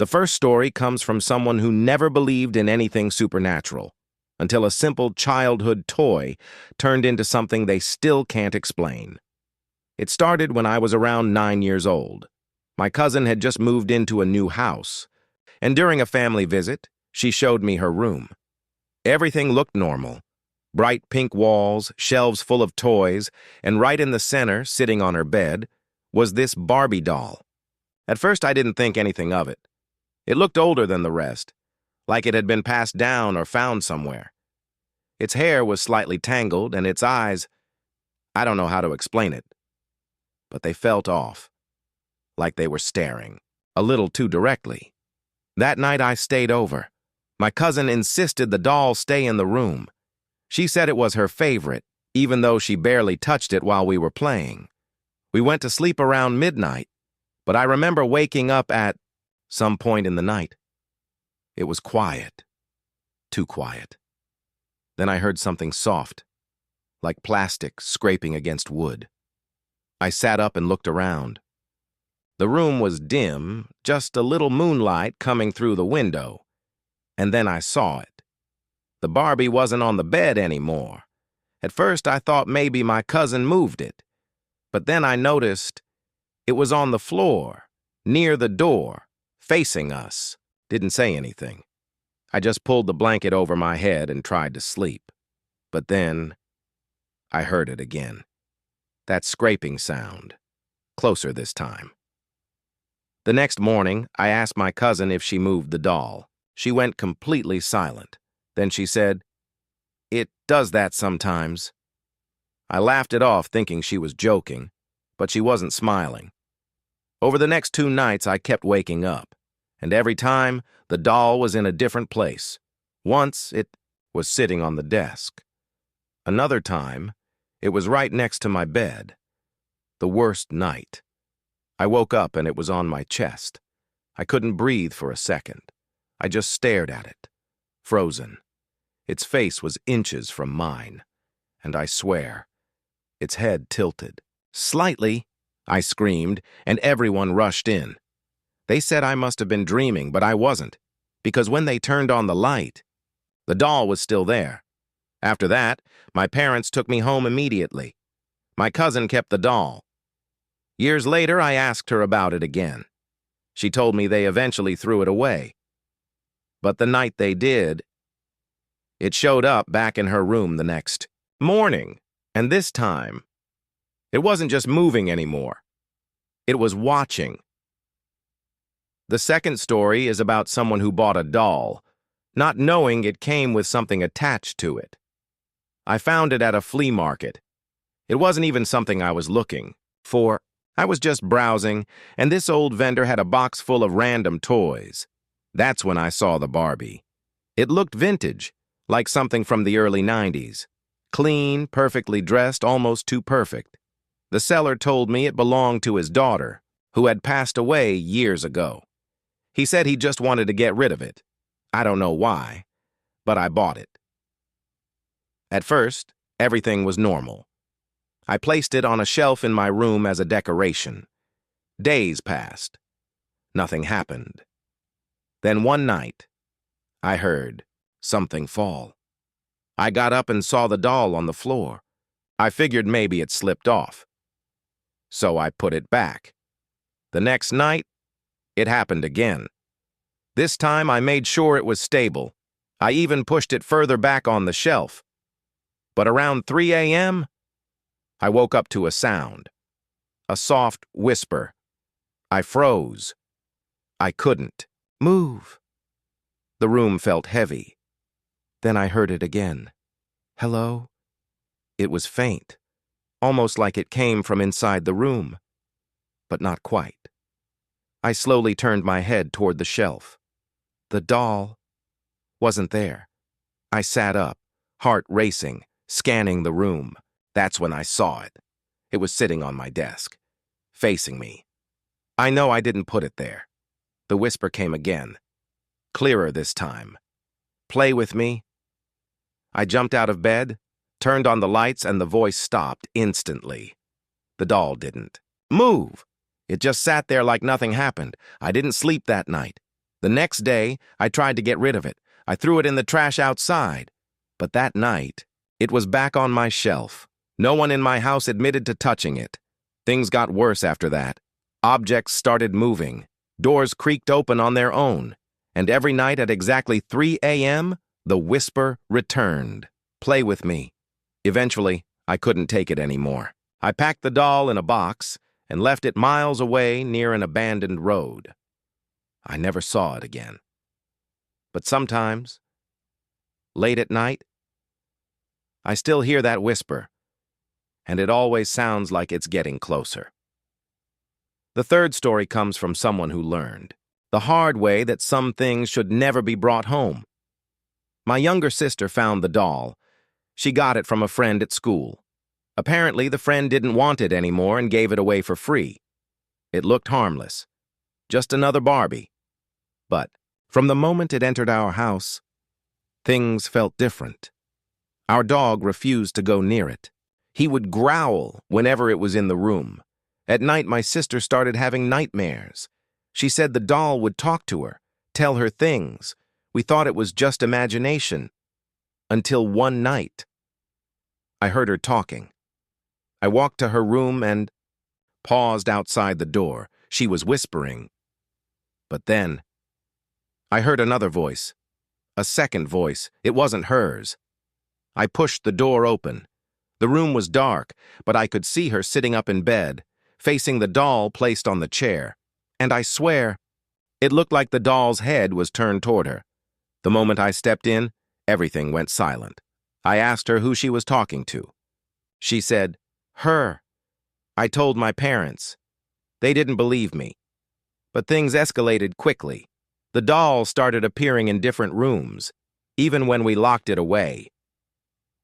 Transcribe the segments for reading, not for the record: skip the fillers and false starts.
The first story comes from someone who never believed in anything supernatural, until a simple childhood toy turned into something they still can't explain. It started when I was around 9 years old. My cousin had just moved into a new house, and during a family visit, she showed me her room. Everything looked normal. Bright pink walls, shelves full of toys, and right in the center, sitting on her bed, was this Barbie doll. At first, I didn't think anything of it. It looked older than the rest, like it had been passed down or found somewhere. Its hair was slightly tangled, and its eyes, I don't know how to explain it, but they felt off, like they were staring, a little too directly. That night I stayed over. My cousin insisted the doll stay in the room. She said it was her favorite, even though she barely touched it while we were playing. We went to sleep around midnight, but I remember waking up at some point in the night. It was quiet, too quiet. Then I heard something soft, like plastic scraping against wood. I sat up and looked around. The room was dim, just a little moonlight coming through the window. And then I saw it. The Barbie wasn't on the bed anymore. At first I thought maybe my cousin moved it, but then I noticed it was on the floor, near the door, facing us. Didn't say anything. I just pulled the blanket over my head and tried to sleep. But then I heard it again. That scraping sound, closer this time. The next morning, I asked my cousin if she moved the doll. She went completely silent. Then she said, "It does that sometimes." I laughed it off, thinking she was joking, but she wasn't smiling. Over the next 2 nights, I kept waking up, and every time, the doll was in a different place. Once, it was sitting on the desk. Another time, it was right next to my bed. The worst night. I woke up and it was on my chest. I couldn't breathe for a second. I just stared at it, frozen. Its face was inches from mine, and I swear, its head tilted. "Slightly," I screamed, and everyone rushed in. They said I must have been dreaming, but I wasn't, because when they turned on the light, the doll was still there. After that, my parents took me home immediately. My cousin kept the doll. Years later, I asked her about it again. She told me they eventually threw it away. But the night they did, it showed up back in her room the next morning. And this time, it wasn't just moving anymore. It was watching. The second story is about someone who bought a doll, not knowing it came with something attached to it. I found it at a flea market. It wasn't even something I was looking for. I was just browsing, and this old vendor had a box full of random toys. That's when I saw the Barbie. It looked vintage, like something from the early 90s. Clean, perfectly dressed, almost too perfect. The seller told me it belonged to his daughter, who had passed away years ago. He said he just wanted to get rid of it. I don't know why, but I bought it. At first, everything was normal. I placed it on a shelf in my room as a decoration. Days passed. Nothing happened. Then one night, I heard something fall. I got up and saw the doll on the floor. I figured maybe it slipped off. So I put it back. The next night, it happened again. This time I made sure it was stable. I even pushed it further back on the shelf. But around 3 a.m., I woke up to a sound. A soft whisper. I froze. I couldn't move. The room felt heavy. Then I heard it again. "Hello?" It was faint, almost like it came from inside the room, but not quite. I slowly turned my head toward the shelf. The doll wasn't there. I sat up, heart racing, scanning the room. That's when I saw it. It was sitting on my desk, facing me. I know I didn't put it there. The whisper came again, clearer this time. "Play with me?" I jumped out of bed, turned on the lights, and the voice stopped instantly. The doll didn't move. It just sat there like nothing happened. I didn't sleep that night. The next day, I tried to get rid of it. I threw it in the trash outside. But that night, it was back on my shelf. No one in my house admitted to touching it. Things got worse after that. Objects started moving. Doors creaked open on their own. And every night at exactly 3 a.m., the whisper returned. Play with me. Eventually, I couldn't take it anymore. I packed the doll in a box and left it miles away near an abandoned road. I never saw it again. But sometimes, late at night, I still hear that whisper, and it always sounds like it's getting closer. The third story comes from someone who learned the hard way that some things should never be brought home. My younger sister found the doll. She got it from a friend at school. Apparently, the friend didn't want it anymore and gave it away for free. It looked harmless. Just another Barbie. But from the moment it entered our house, things felt different. Our dog refused to go near it. He would growl whenever it was in the room. At night, my sister started having nightmares. She said the doll would talk to her, tell her things. We thought it was just imagination. Until one night, I heard her talking. I walked to her room and paused outside the door. She was whispering. But then, I heard another voice. A second voice. It wasn't hers. I pushed the door open. The room was dark, but I could see her sitting up in bed, facing the doll placed on the chair. And I swear, it looked like the doll's head was turned toward her. The moment I stepped in, everything went silent. I asked her who she was talking to. She said, "Her." I told my parents. They didn't believe me. But things escalated quickly. The doll started appearing in different rooms, even when we locked it away.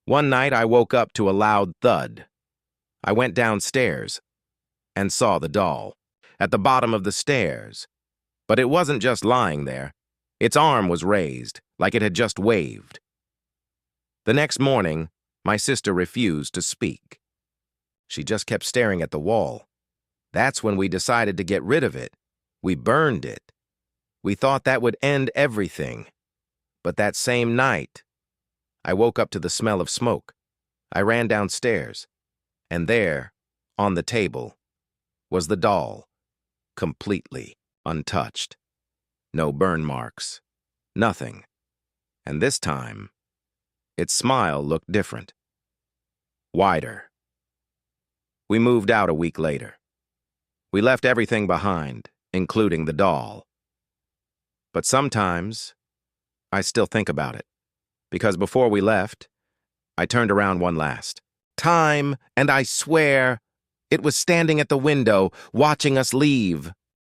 One night I woke up to a loud thud. I went downstairs and saw the doll at the bottom of the stairs. But it wasn't just lying there. Its arm was raised, like it had just waved. The next morning, my sister refused to speak. She just kept staring at the wall. That's when we decided to get rid of it. We burned it. We thought that would end everything. But that same night, I woke up to the smell of smoke. I ran downstairs, and there, on the table, was the doll, completely untouched. No burn marks, nothing. And this time, its smile looked different. Wider. We moved out a week later. We left everything behind, including the doll. But sometimes, I still think about it. Because before we left, I turned around one last time, and I swear, it was standing at the window, watching us leave.